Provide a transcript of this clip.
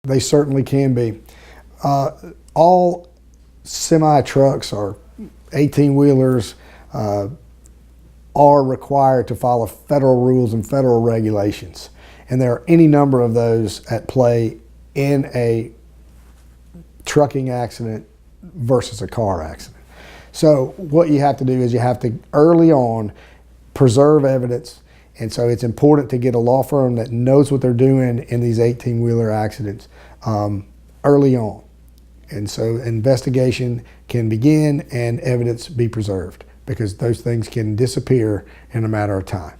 They certainly can be. All semi-trucks or 18-wheelers are required to follow federal rules and federal regulations. And there are any number of those at play in a trucking accident versus a car accident. So what you have to do is you have to early on preserve evidence. And so it's important to get a law firm that knows what they're doing in these 18-wheeler accidents early on. And so investigation can begin and evidence be preserved, because those things can disappear in a matter of time.